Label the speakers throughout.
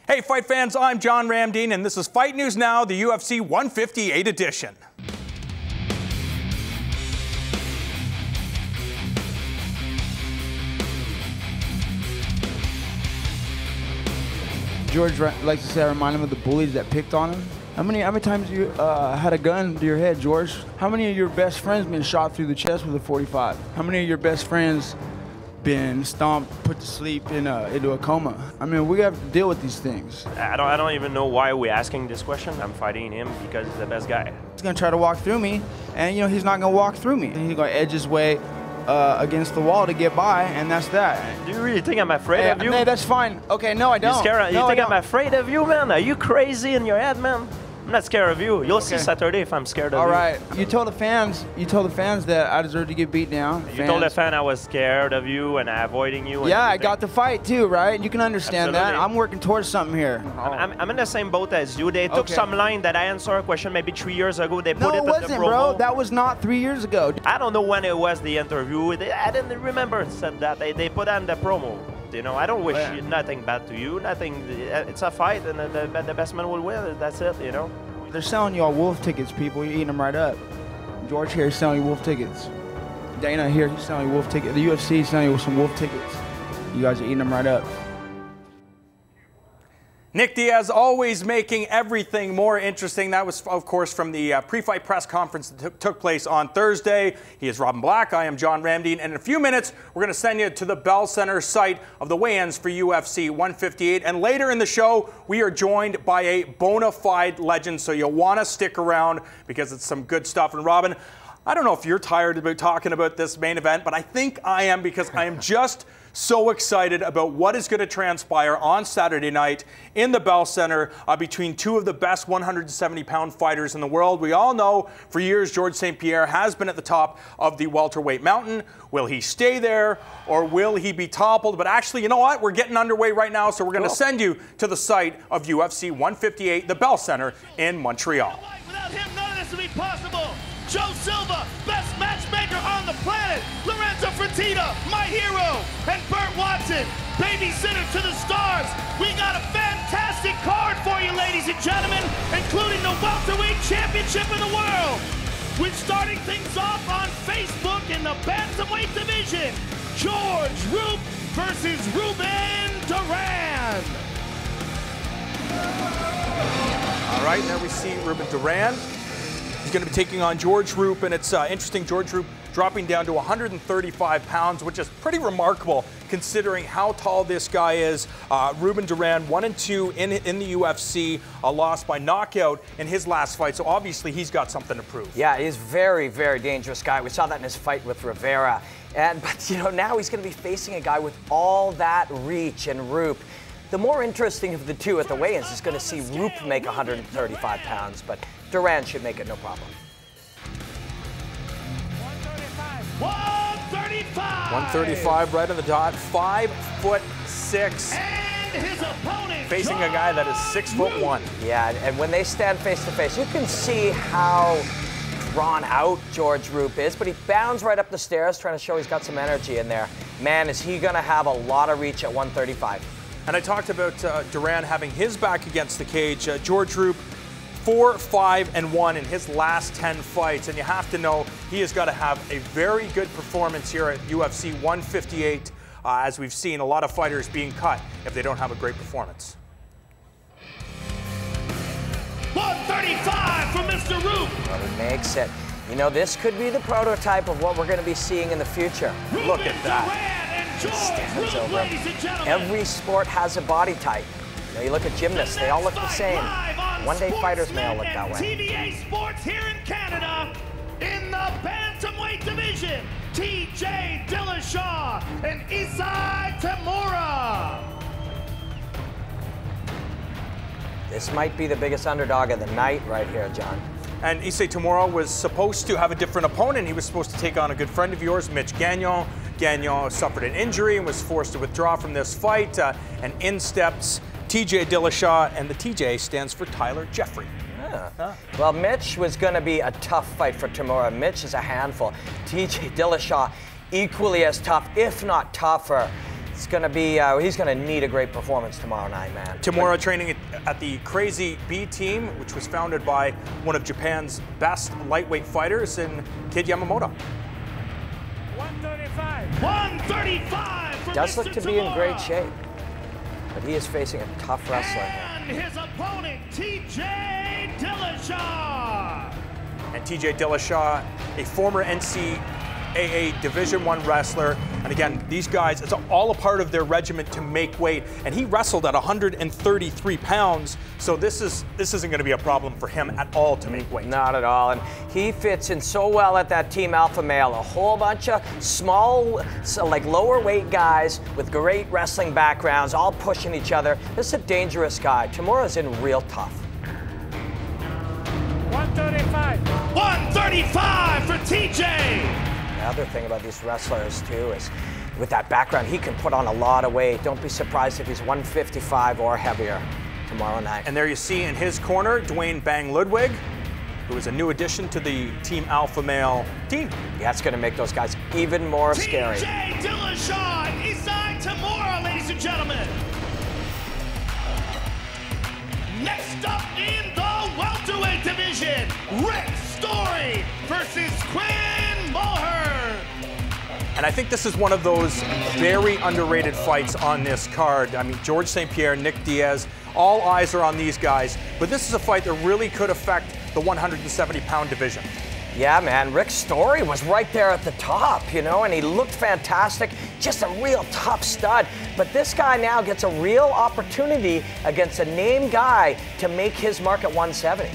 Speaker 1: Hey fight fans, I'm John Ramdeen and this is Fight News Now, the UFC 158 edition.
Speaker 2: George likes to say I remind him of the bullies that picked on him. How many times you had a gun to your head, George? How many of your best friends been shot through the chest with a .45? How many of your best friends been stomped, put to sleep into a coma? I mean, we have to deal with these things.
Speaker 3: I don't even know why we're asking this question. I'm fighting him because he's the best guy.
Speaker 2: He's gonna try to walk through me, and he's not gonna walk through me. He's gonna edge his way against the wall to get by, and that's that.
Speaker 3: Do you really think I'm afraid of you?
Speaker 2: Hey, that's fine. Okay, no, I don't.
Speaker 3: You scared? You think I'm afraid of you, man? Are you crazy in your head, man? I'm not scared of you. You'll see Saturday if I'm scared of you.
Speaker 2: All right. You told the fans that I deserve to get beat down.
Speaker 3: You told the fan I was scared of you and avoiding you.
Speaker 2: Yeah, I got the fight too, right? You can understand that. I'm working towards something here.
Speaker 3: I'm in the same boat as you. They took some line that I answered a question maybe 3 years ago. They put it in the promo.
Speaker 2: No, it wasn't, bro. That was not 3 years ago.
Speaker 3: I don't know when it was the interview. I didn't remember it said that. They put on the promo. I don't wish nothing bad to you. Nothing. It's a fight, and the best man will win. That's it.
Speaker 2: They're selling you all wolf tickets, people. You're eating them right up. George here is selling you wolf tickets. Dana here, he's selling you wolf tickets. The UFC is selling you some wolf tickets. You guys are eating them right up.
Speaker 1: Nick Diaz always making everything more interesting. That was, of course, from the pre-fight press conference that took place on Thursday. He is Robin Black. I am John Ramdeen. And in a few minutes, we're going to send you to the Bell Center site of the weigh-ins for UFC 158. And later in the show, we are joined by a bona fide legend. So you'll want to stick around because it's some good stuff. And Robin, I don't know if you're tired about talking about this main event, but I think I am because I am just so excited about what is going to transpire on Saturday night in the Bell Center between two of the best 170-pound fighters in the world. We all know for years Georges St-Pierre has been at the top of the welterweight mountain. Will he stay there or will he be toppled? But actually, you know what? We're getting underway right now, so we're going to send you to the site of UFC 158, the Bell Center in Montreal.
Speaker 4: Without him, none of this would be possible. Joe Silva, best matchmaker on the planet. Lorenzo Fertitta, my hero. And Burt Watson, babysitter to the stars. We got a fantastic card for you, ladies and gentlemen, including the welterweight championship of the world. We're starting things off on Facebook in the bantamweight division. George Roop versus Ruben Duran.
Speaker 1: All right, now we see Ruben Duran. He's going to be taking on George Roop, and it's interesting, George Roop dropping down to 135 pounds, which is pretty remarkable considering how tall this guy is. Ruben Duran, 1-2 in the UFC, lost by knockout in his last fight, so obviously he's got something to prove.
Speaker 5: Yeah, he's very, very dangerous guy. We saw that in his fight with Rivera. But now he's going to be facing a guy with all that reach, and Roop. The more interesting of the two at the weigh-ins is going to see Roop make 135 pounds, but Duran should make it no problem.
Speaker 1: 135 right on the dot, 5'6".
Speaker 4: And his opponent,
Speaker 1: facing a guy that is 6'1".
Speaker 5: Yeah, and when they stand face to face, you can see how drawn out George Roop is, but he bounds right up the stairs, trying to show he's got some energy in there. Man, is he going to have a lot of reach at 135.
Speaker 1: And I talked about Duran having his back against the cage. George Roop, 4-5-1 in his last 10 fights. And you have to know he has got to have a very good performance here at UFC 158, as we've seen a lot of fighters being cut if they don't have a great performance.
Speaker 4: 135 from Mr. Roop.
Speaker 5: Well, he makes it. This could be the prototype of what we're going to be seeing in the future.
Speaker 1: Look at that.
Speaker 5: He stands over him. Every sport has a body type. You look at gymnasts, they all look the same. One day fighters may all look that way.
Speaker 4: TVA Sports here in Canada, in the bantamweight division, TJ Dillashaw and Isai Tamura.
Speaker 5: This might be the biggest underdog of the night right here, John.
Speaker 1: And Isai Tamura was supposed to have a different opponent. He was supposed to take on a good friend of yours, Mitch Gagnon. Gagnon suffered an injury and was forced to withdraw from this fight. And in steps TJ Dillashaw, and the TJ stands for Tyler Jeffrey.
Speaker 5: Yeah. Well, Mitch was going to be a tough fight for Tamura. Mitch is a handful. TJ Dillashaw, equally as tough, if not tougher. It's going to be, he's going to need a great performance tomorrow night, man.
Speaker 1: Tamura training at the Crazy B team, which was founded by one of Japan's best lightweight fighters in Kid Yamamoto.
Speaker 4: 135. 135 for
Speaker 5: Does look
Speaker 4: Mr.
Speaker 5: to be in great
Speaker 4: Tamura.
Speaker 5: shape, but he is facing a tough wrestler here.
Speaker 4: And his opponent, TJ Dillashaw.
Speaker 1: And TJ Dillashaw, a former NCAA Division I wrestler. And again, these guys, it's all a part of their regimen to make weight. And he wrestled at 133 pounds, so this isn't going to be a problem for him at all to make weight.
Speaker 5: Not at all, and he fits in so well at that Team Alpha Male. A whole bunch of small, like lower weight guys with great wrestling backgrounds, all pushing each other. This is a dangerous guy. Tamura's in real tough.
Speaker 4: 135. 135 for TJ.
Speaker 5: The other thing about these wrestlers, too, is with that background, he can put on a lot of weight. Don't be surprised if he's 155 or heavier tomorrow night.
Speaker 1: And there you see in his corner, Dwayne Bang Ludwig, who is a new addition to the Team Alpha Male team.
Speaker 5: That's going to make those guys even more scary.
Speaker 4: TJ Dillashaw and Isai Tamura, ladies and gentlemen. Next up in the welterweight division, Rick Story versus Quinn Mulhern.
Speaker 1: And I think this is one of those very underrated fights on this card. I mean, George St. Pierre, Nick Diaz, all eyes are on these guys. But this is a fight that really could affect the 170-pound division.
Speaker 5: Yeah, man, Rick Story was right there at the top, you know, and he looked fantastic. Just a real tough stud. But this guy now gets a real opportunity against a named guy to make his mark at 170.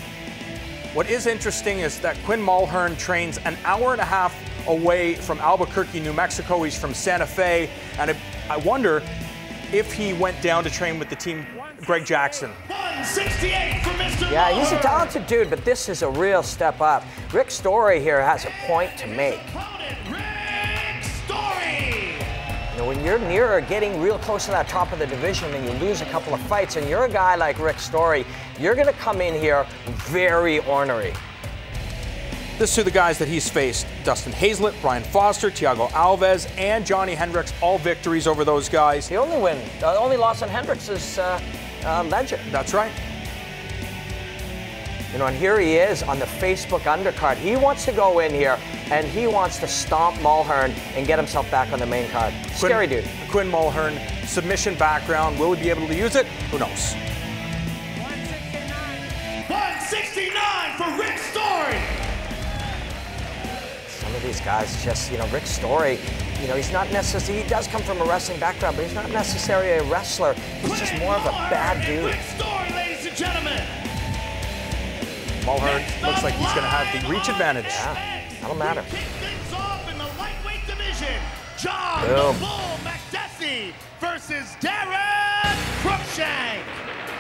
Speaker 1: What is interesting is that Quinn Mulhern trains an hour and a half away from Albuquerque, New Mexico. He's from Santa Fe, and I wonder if he went down to train with the team, Greg Jackson.
Speaker 4: 168 for Mr.
Speaker 5: Yeah, he's a
Speaker 4: Mulhern.
Speaker 5: talented dude, but this is a real step up. Rick Story here has a point to make.
Speaker 4: Opponent, Rick Story.
Speaker 5: You know, when you're near or getting real close to that top of the division and you lose a couple of fights, and you're a guy like Rick Story, you're going to come in here very ornery.
Speaker 1: This to the guys that he's faced: Dustin Hazlett, Brian Foster, Thiago Alves, and Johnny Hendricks, all victories over those guys.
Speaker 5: The only loss on Hendricks is Ledger.
Speaker 1: That's right.
Speaker 5: You know, and here he is on the Facebook undercard. He wants to go in here and he wants to stomp Mulhern and get himself back on the main card. Scary dude.
Speaker 1: Quinn Mulhern, submission background. Will he be able to use it? Who knows?
Speaker 4: 169 for Rick Story.
Speaker 5: Some of these guys just, you know, Rick Story, you know, he's not necessarily, he does come from a wrestling background, but he's not necessarily a wrestler. He's just more of a bad dude.
Speaker 4: Rick Story, ladies and gentlemen.
Speaker 1: Mulhern looks like he's going to have the reach advantage.
Speaker 5: Yeah, that'll matter.
Speaker 4: We kick things off in the lightweight division. John
Speaker 5: Boom.
Speaker 4: the Bull McDessie versus Darren Cruickshank.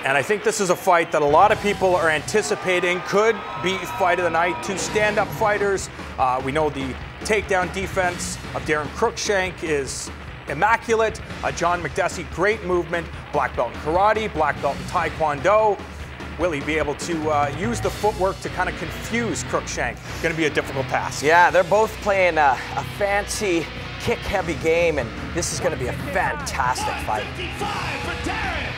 Speaker 1: And I think this is a fight that a lot of people are anticipating could be fight of the night. Two stand-up fighters. We know the takedown defense of Darren Cruickshank is immaculate. John McDessie, great movement. Black belt in karate, black belt in taekwondo. Will he be able to use the footwork to kind of confuse Cruickshank? Going to be a difficult task.
Speaker 5: Yeah, they're both playing a fancy kick-heavy game, and this is going to be a fantastic fight.
Speaker 4: 155 for Darren.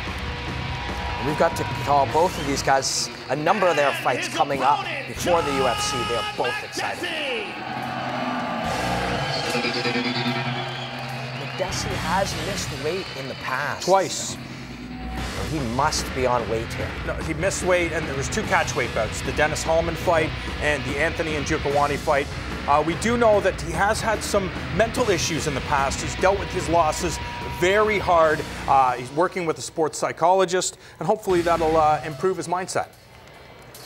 Speaker 5: We've got to call both of these guys a number of their fights coming up before the UFC. They are both excited. McDessie has missed weight in the past.
Speaker 1: Twice.
Speaker 5: He must be on weight here.
Speaker 1: No, he missed weight, and there was two catchweight bouts, the Dennis Hallman fight and the Anthony Njokuani fight. We do know that he has had some mental issues in the past. He's dealt with his losses very hard. He's working with a sports psychologist, and hopefully that'll improve his mindset.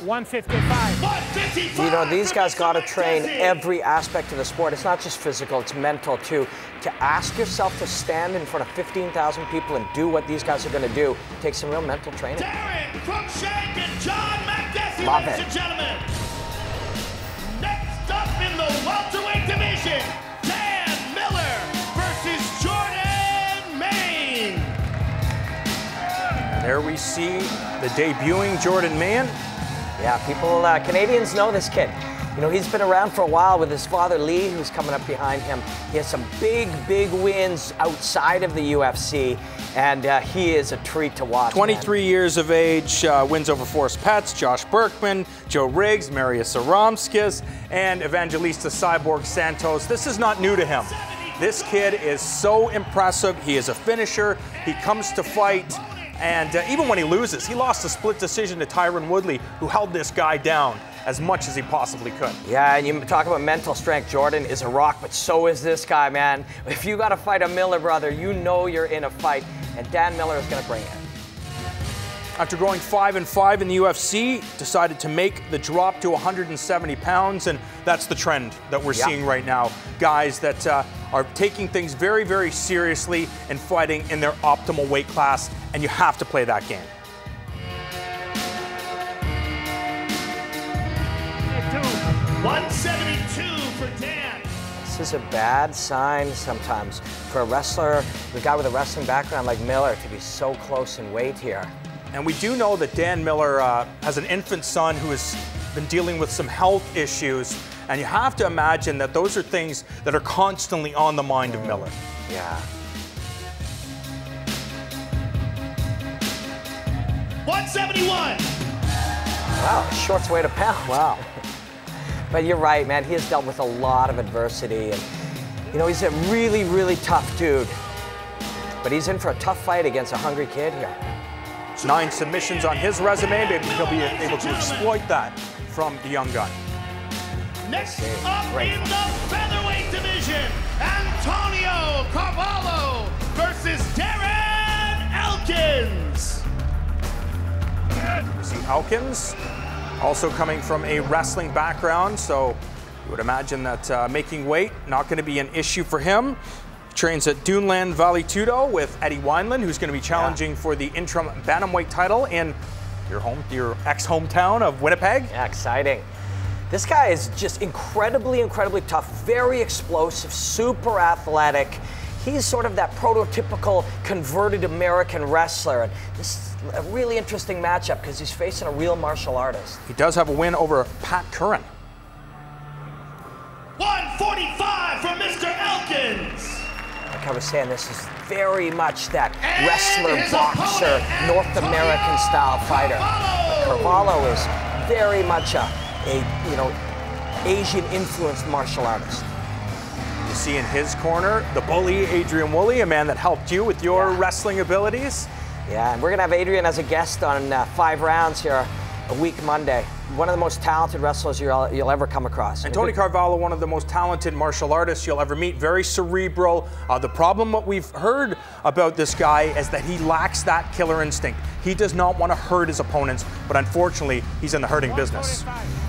Speaker 4: 155.
Speaker 5: You know, these guys got to train every aspect of the sport. It's not just physical, it's mental too. To ask yourself to stand in front of 15,000 people and do what these guys are going to do takes some real mental training.
Speaker 4: Darren Cruickshank and John McDessie,
Speaker 5: Love
Speaker 4: ladies
Speaker 5: it.
Speaker 4: and gentlemen. Next up in the welterweight division, Dan Miller versus Jordan Main.
Speaker 1: There we see the debuting Jordan Main.
Speaker 5: Yeah, people, Canadians know this kid. You know, he's been around for a while with his father, Lee, who's coming up behind him. He has some big, big wins outside of the UFC, and he is a treat to watch.
Speaker 1: 23 years of age, wins over Forrest Petz, Josh Berkman, Joe Riggs, Marius Aramskis, and Evangelista Cyborg Santos. This is not new to him. This kid is so impressive. He is a finisher. He comes to fight. And even when he loses, he lost a split decision to Tyron Woodley, who held this guy down as much as he possibly could.
Speaker 5: Yeah, and you talk about mental strength. Jordan is a rock, but so is this guy, man. If you got to fight a Miller brother, you know you're in a fight, and Dan Miller is going to bring it.
Speaker 1: After going 5-5 in the UFC, decided to make the drop to 170 pounds, and that's the trend that we're seeing right now. Guys that are taking things very, very seriously and fighting in their optimal weight class, and you have to play that game.
Speaker 4: 172 for Dan.
Speaker 5: This is a bad sign sometimes for a wrestler, the guy with a wrestling background like Miller, to be so close in weight here.
Speaker 1: And we do know that Dan Miller has an infant son who has been dealing with some health issues, and you have to imagine that those are things that are constantly on the mind of Miller.
Speaker 5: Yeah.
Speaker 4: 171.
Speaker 5: Wow, short's way to pound. Wow. But you're right, man. He has dealt with a lot of adversity, and you know, he's a really, really tough dude. But he's in for a tough fight against a hungry kid here.
Speaker 1: 9 submissions on his resume. Maybe he'll be able to exploit that from the young gun.
Speaker 4: Next up in the featherweight division, Antonio Carvalho versus Darren Elkins.
Speaker 1: You see Elkins also coming from a wrestling background, so you would imagine that making weight not going to be an issue for him. Trains at Duran Valley Tudo with Eddie Wineland, who's going to be challenging for the interim bantamweight title in your ex-hometown of Winnipeg.
Speaker 5: Yeah, exciting. This guy is just incredibly, incredibly tough, very explosive, super athletic. He's sort of that prototypical converted American wrestler. And this is a really interesting matchup because he's facing a real martial artist.
Speaker 1: He does have a win over Pat Curran.
Speaker 4: 145 for Mr. Elkins.
Speaker 5: Like I was saying, this is very much that wrestler, boxer, North American style fighter. Carvalho is very much a Asian influenced martial artist.
Speaker 1: You see in his corner, the bully, Adrian Woolley, a man that helped you with your wrestling abilities.
Speaker 5: Yeah, and we're gonna have Adrian as a guest on 5 Rounds here a week Monday. One of the most talented wrestlers you'll ever come across.
Speaker 1: And Tony Carvalho, one of the most talented martial artists you'll ever meet, very cerebral. The problem what we've heard about this guy is that he lacks that killer instinct. He does not want to hurt his opponents, but unfortunately, he's in the hurting business.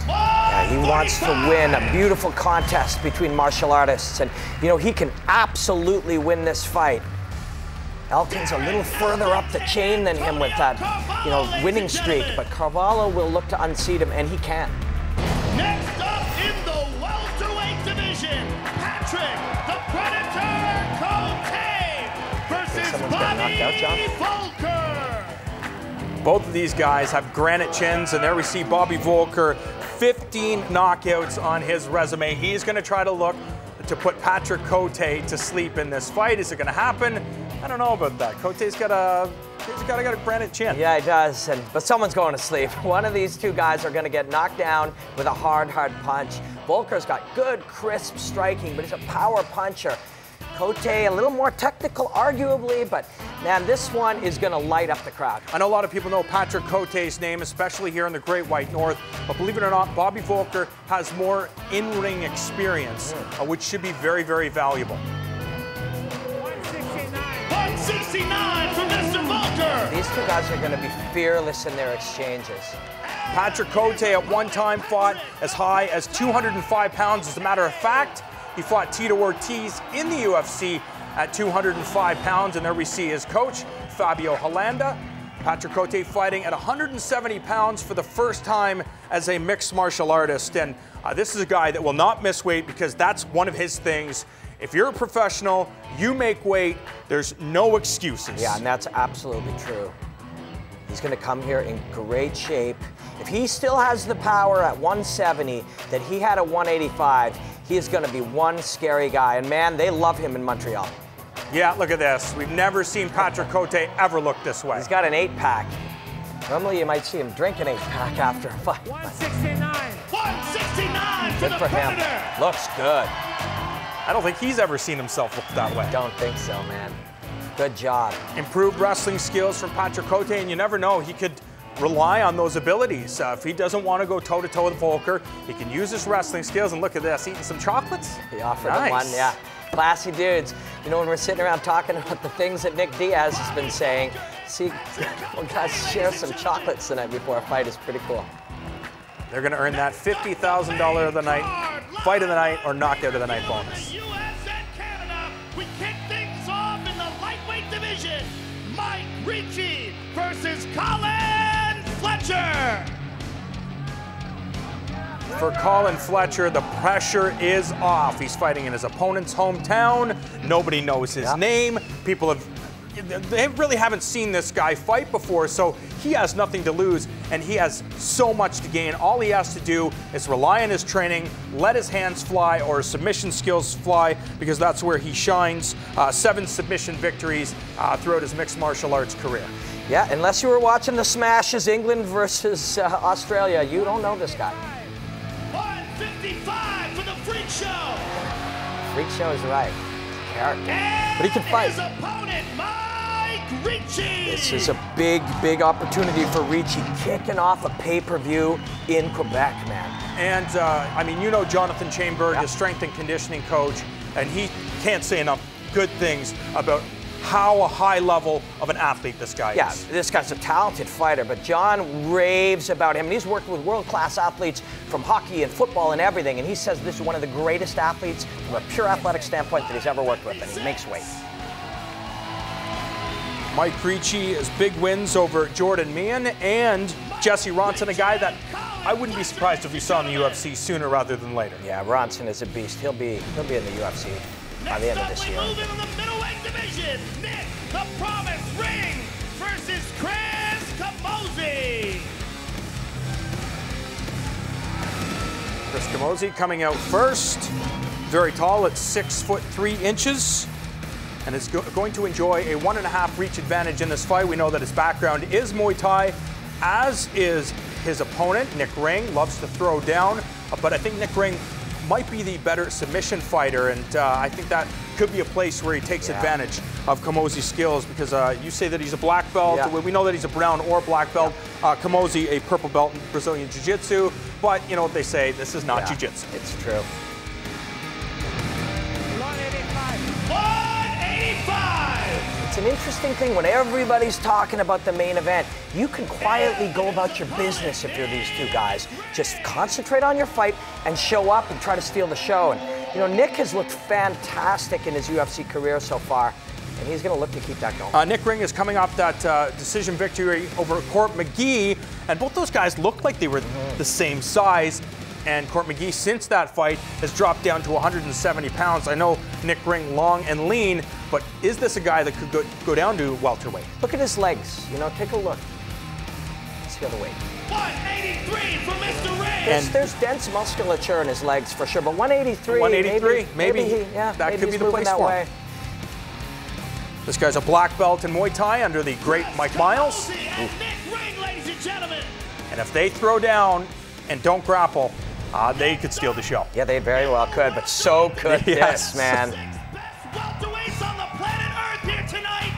Speaker 5: Yeah, he wants to win a beautiful contest between martial artists, and you know, he can absolutely win this fight. Elkins a little further up the chain than him with that, winning streak, but Carvalho will look to unseat him, and he can.
Speaker 4: Next up in the welterweight division, Patrick the Predator Cote versus Bobby Voelker.
Speaker 1: Both of these guys have granite chins, and there we see Bobby Voelker, 15 knockouts on his resume. He's going to try to look to put Patrick Cote to sleep in this fight. Is it going to happen? I don't know about that. Cote's got a granite chin.
Speaker 5: Yeah, he does. But someone's going to sleep. One of these two guys are going to get knocked down with a hard punch. Voelker's got good, crisp striking, but he's a power puncher. Cote a little more technical, arguably, but man, this one is going to light up the crowd.
Speaker 1: I know a lot of people know Patrick Cote's name, especially here in the Great White North, but believe it or not, Bobby Voelker has more in-ring experience, which should be very, very valuable.
Speaker 4: 169 for Mr. Voelker.
Speaker 5: These two guys are going to be fearless in their exchanges.
Speaker 1: Patrick Cote at one time fought as high as 205 pounds. As a matter of fact, he fought Tito Ortiz in the UFC at 205 pounds, and there we see his coach, Fabio Holanda. Patrick Cote fighting at 170 pounds for the first time as a mixed martial artist, and this is a guy that will not miss weight because that's one of his things. If you're a professional, you make weight, there's no excuses.
Speaker 5: Yeah, and that's absolutely true. He's going to come here in great shape, If he still has the power at 170 that he had at 185, he is going to be one scary guy. And man, they love him in Montreal.
Speaker 1: Yeah, look at this. We've never seen Patrick Cote ever look this way.
Speaker 5: He's got an 8-pack. Normally you might see him drink an 8-pack after a fight.
Speaker 4: 169. 169 for the Predator.
Speaker 5: Him. Looks good.
Speaker 1: I don't think he's ever seen himself look that way.
Speaker 5: Don't think so, man. Good job.
Speaker 1: Improved wrestling skills from Patrick Cote, and you never know, he could rely on those abilities. If he doesn't want to go toe-to-toe with Voelker, he can use his wrestling skills, and look at this, eating some chocolates.
Speaker 5: He offered him one, yeah. Classy dudes. You know, when we're sitting around talking about the things that Nick Diaz has been saying, see, well, guys share some chocolates the night before a fight is pretty cool.
Speaker 1: They're going to earn that $50,000 of the night, fight of the night, or knockout of the night bonus.
Speaker 4: US and Canada, we kick things off in the lightweight division. Mike Ricci versus Colin Fletcher.
Speaker 1: For Colin Fletcher, the pressure is off. He's fighting in his opponent's hometown. Nobody knows his name. People they really haven't seen this guy fight before, so he has nothing to lose, and he has so much to gain. All he has to do is rely on his training, let his hands fly or his submission skills fly, because that's where he shines. 7 submission victories throughout his mixed martial arts career.
Speaker 5: Yeah, unless you were watching the Smashes, England versus Australia, you don't know this guy.
Speaker 4: 155 for the Freak Show.
Speaker 5: Freak Show is right. Character.
Speaker 4: And
Speaker 5: but he can fight.
Speaker 4: His opponent, Mike Ricci.
Speaker 5: This is a big, big opportunity for Ricci, kicking off a pay-per-view in Quebec, man.
Speaker 1: And, I mean, you know Jonathan Chamberlain, his strength and conditioning coach, and he can't say enough good things about how a high level of an athlete this guy is.
Speaker 5: Yeah, this guy's a talented fighter, but John raves about him. And he's worked with world-class athletes from hockey and football and everything, and he says this is one of the greatest athletes from a pure athletic standpoint that he's ever worked with, and he makes weight.
Speaker 1: Mike Ricci has big wins over Jordan Meehan and Jesse Ronson, a guy that I wouldn't be surprised if we saw in the UFC sooner rather than later.
Speaker 5: Yeah, Ronson is a beast. He'll be in the UFC by the end of this year.
Speaker 4: Next up, we move into the middleweight division. Nick, the Promise Ring versus Chris Camozzi.
Speaker 1: Chris Camozzi coming out first. Very tall at 6'3", and is going to enjoy a 1.5 reach advantage in this fight. We know that his background is Muay Thai, as is his opponent. Nick Ring loves to throw down, but I think Nick Ring might be the better submission fighter, and I think that could be a place where he takes advantage of Camozzi's skills, because you say that he's a black belt.
Speaker 5: Yeah.
Speaker 1: We know that he's a brown or black belt. Camozzi, a purple belt in Brazilian Jiu-Jitsu, but you know what they say, this is not Jiu-Jitsu.
Speaker 5: It's true.
Speaker 4: 185.
Speaker 5: It's an interesting thing when everybody's talking about the main event. You can quietly go about your business if you're these two guys. Just concentrate on your fight and show up and try to steal the show. And you know, Nick has looked fantastic in his UFC career so far, and he's going to look to keep that going.
Speaker 1: Nick Ring is coming off that decision victory over Court McGee, and both those guys looked like they were the same size. And Court McGee, since that fight, has dropped down to 170 pounds. I know Nick Ring long and lean, but is this a guy that could go down to welterweight?
Speaker 5: Look at his legs. You know, take a look. Let's see the weight.
Speaker 4: 183 for Mr. Ring.
Speaker 5: And there's dense musculature in his legs for sure, but 183.
Speaker 1: 183, maybe
Speaker 5: that
Speaker 1: could be the place for him. This guy's a black belt in Muay Thai under the great Mike Miles.
Speaker 4: And Nick Ring, ladies and gentlemen.
Speaker 1: And if they throw down and don't grapple, they could steal the show.
Speaker 5: Yeah, they very well could, but so could this, man.
Speaker 4: Best welterweights on the planet Earth here tonight.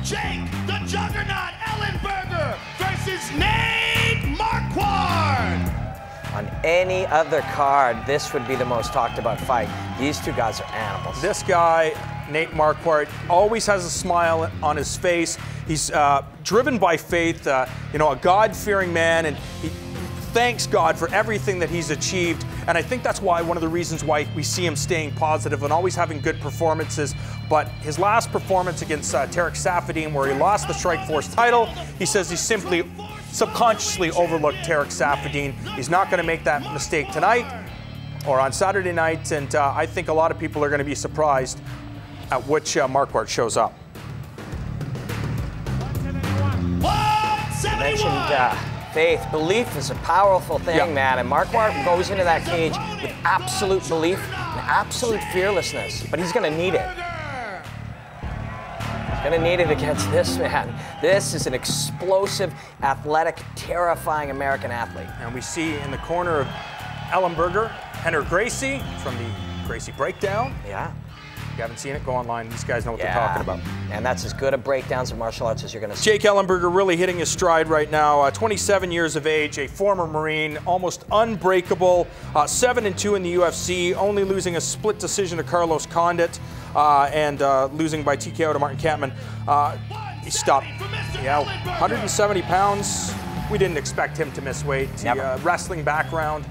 Speaker 4: Jake, the Juggernaut Ellenberger versus Nate Marquardt.
Speaker 5: On any other card, this would be the most talked about fight. These two guys are animals.
Speaker 1: This guy, Nate Marquardt, always has a smile on his face. He's driven by faith, you know, a God-fearing man, and he thanks God for everything that he's achieved. And I think that's why, one of the reasons why we see him staying positive and always having good performances. But his last performance against Tarek Saffiedine, where he lost the Strikeforce title, he says he simply subconsciously overlooked Tarek Saffiedine. He's not going to make that mistake tonight or on Saturday night, and I think a lot of people are going to be surprised at which Marquardt shows up.
Speaker 4: 171.
Speaker 5: You mentioned Faith, belief is a powerful thing, man. And Marquardt goes into that cage with absolute belief and absolute fearlessness. But he's going to need it. He's going to need it against this man. This is an explosive, athletic, terrifying American athlete.
Speaker 1: And we see in the corner of Ellenberger, Hendricks Gracie from the Gracie Breakdown.
Speaker 5: Yeah.
Speaker 1: If you haven't seen it, go online. These guys know what they're talking about.
Speaker 5: And that's as good a breakdowns of martial arts as you're going to see.
Speaker 1: Jake Ellenberger really hitting his stride right now. 27 years of age, a former Marine, almost unbreakable. 7-2 in the UFC, only losing a split decision to Carlos Condit and losing by TKO to Martin Kampmann. He stopped. Yeah, 170 pounds. We didn't expect him to miss weight. Wrestling background.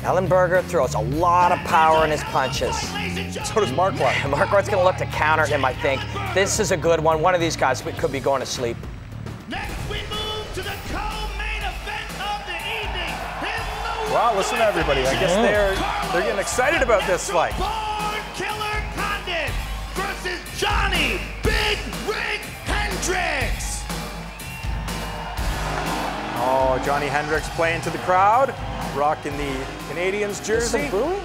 Speaker 5: Ellenberger throws a lot of power in his punches.
Speaker 1: So does Marquardt.
Speaker 5: Marquardt's going to look to counter him, I think. This is a good one. One of these guys could be going to sleep.
Speaker 4: Next, we move to the co-main event of the evening.
Speaker 1: Wow, listen to everybody. I guess they're getting excited about this fight.
Speaker 4: Born Killer Condit versus Johnny Big Rig Hendricks.
Speaker 1: Oh, Johnny Hendricks playing to the crowd, rocking the Canadians jersey.
Speaker 5: Is there some booing?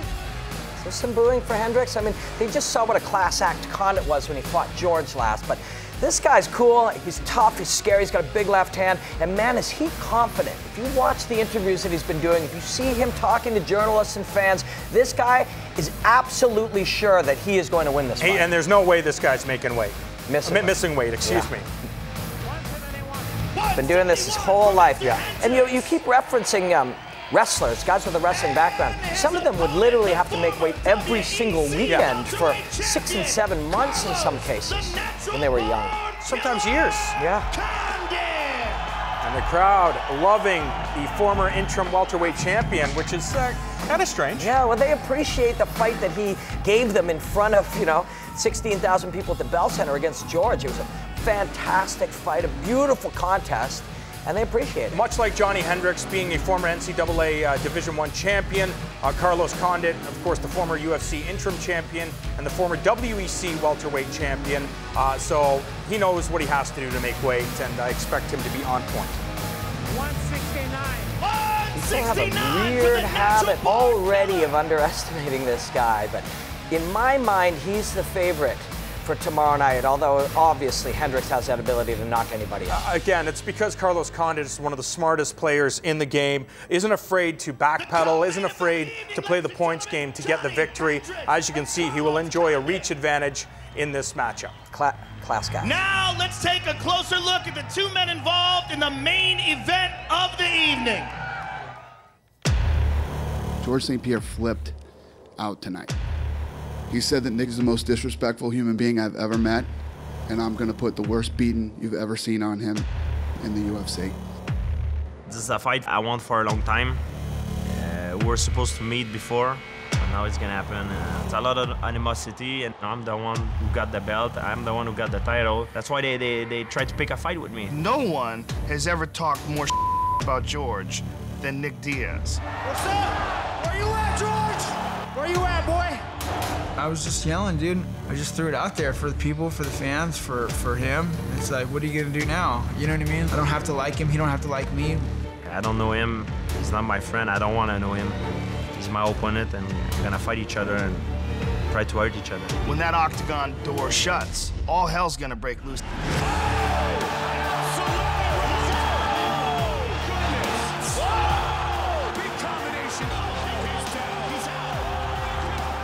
Speaker 5: Is there some booing for Hendricks? I mean, they just saw what a class act Condit was when he fought George last, but this guy's cool, he's tough, he's scary, he's got a big left hand, and man, is he confident. If you watch the interviews that he's been doing, if you see him talking to journalists and fans, this guy is absolutely sure that he is going to win this fight.
Speaker 1: And there's no way this guy's making weight. Missing weight, excuse me.
Speaker 5: Been doing this his whole life. And you keep referencing wrestlers, guys with a wrestling background. Some of them would literally have to make weight every single weekend for 6 and 7 months in some cases when they were young.
Speaker 1: Sometimes years.
Speaker 5: Yeah.
Speaker 1: And the crowd loving the former interim welterweight champion, which is kind of strange.
Speaker 5: Yeah, well, they appreciate the fight that he gave them in front of, 16,000 people at the Bell Center against George. It was a fantastic fight, a beautiful contest, and they appreciate it.
Speaker 1: Much like Johnny Hendricks being a former NCAA Division I champion, Carlos Condit, of course, the former UFC interim champion, and the former WEC welterweight champion. So he knows what he has to do to make weight, and I expect him to be on point.
Speaker 4: 169.
Speaker 5: You still have a weird habit already of underestimating this guy, but in my mind, he's the favorite for tomorrow night, although obviously Hendricks has that ability to knock anybody out.
Speaker 1: Again, it's because Carlos Condit is one of the smartest players in the game, isn't afraid to backpedal, isn't afraid to play the points game to get the victory. As you can see, he will enjoy a reach advantage in this matchup.
Speaker 5: Class guy.
Speaker 4: Now let's take a closer look at the two men involved in the main event of the evening.
Speaker 6: George St. Pierre flipped out tonight. He said that Nick is the most disrespectful human being I've ever met, and I'm going to put the worst beating you've ever seen on him in the UFC.
Speaker 3: This is a fight I want for a long time. We were supposed to meet before, but now it's going to happen. It's a lot of animosity, and I'm the one who got the belt. I'm the one who got the title. That's why they tried to pick a fight with me.
Speaker 7: No one has ever talked more about George than Nick Diaz.
Speaker 4: What's up? Where you at, George? Where you at, boy?
Speaker 2: I was just yelling, dude. I just threw it out there for the people, for the fans, for him. It's like, what are you gonna do now? You know what I mean? I don't have to like him, he don't have to like me.
Speaker 3: I don't know him, he's not my friend, I don't want to know him. He's my opponent, and we're gonna fight each other and try to hurt each other.
Speaker 7: When that octagon door shuts, all hell's gonna break loose.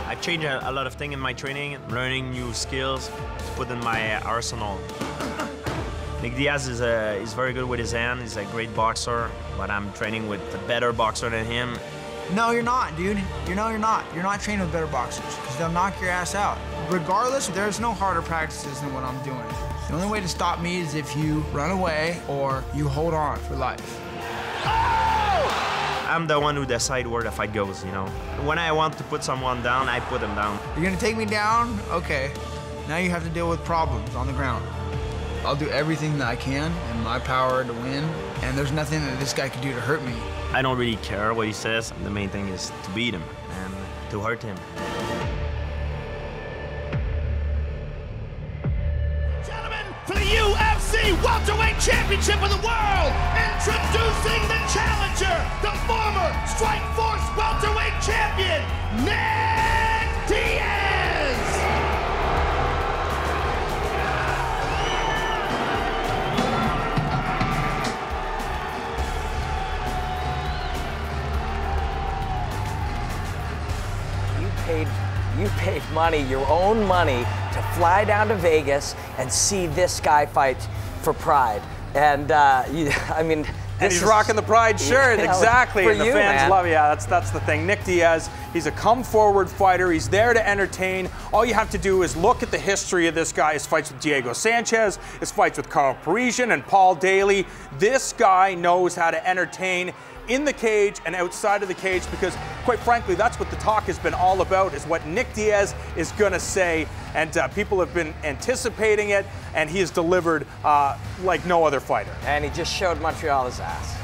Speaker 3: I've changed a lot of things in my training, learning new skills to put in my arsenal. Nick Diaz is very good with his hand. He's a great boxer, but I'm training with a better boxer than him.
Speaker 2: No, you're not, dude. You're not. You're not training with better boxers, because they'll knock your ass out. Regardless, there's no harder practices than what I'm doing. The only way to stop me is if you run away or you hold on for life.
Speaker 3: I'm the one who decides where the fight goes, When I want to put someone down, I put him down.
Speaker 2: You're gonna take me down? Okay. Now you have to deal with problems on the ground. I'll do everything that I can in my power to win, and there's nothing that this guy can do to hurt me.
Speaker 3: I don't really care what he says. The main thing is to beat him and to hurt him.
Speaker 4: Gentlemen, for the UFC Welterweight Championship of the World, Strikeforce welterweight champion, Nick Diaz!
Speaker 5: You paid money, your own money, to fly down to Vegas and see this guy fight for Pride. And I mean,
Speaker 1: and he's rocking the Pride shirt, exactly. And the fans love it. Yeah, that's the thing. Nick Diaz, he's a come-forward fighter. He's there to entertain. All you have to do is look at the history of this guy. His fights with Diego Sanchez, his fights with Carl Parisian and Paul Daly. This guy knows how to entertain in the cage and outside of the cage, because quite frankly, that's what the talk has been all about, is what Nick Diaz is going to say. And people have been anticipating it, and he has delivered like no other fighter.
Speaker 5: And he just showed Montreal his ass.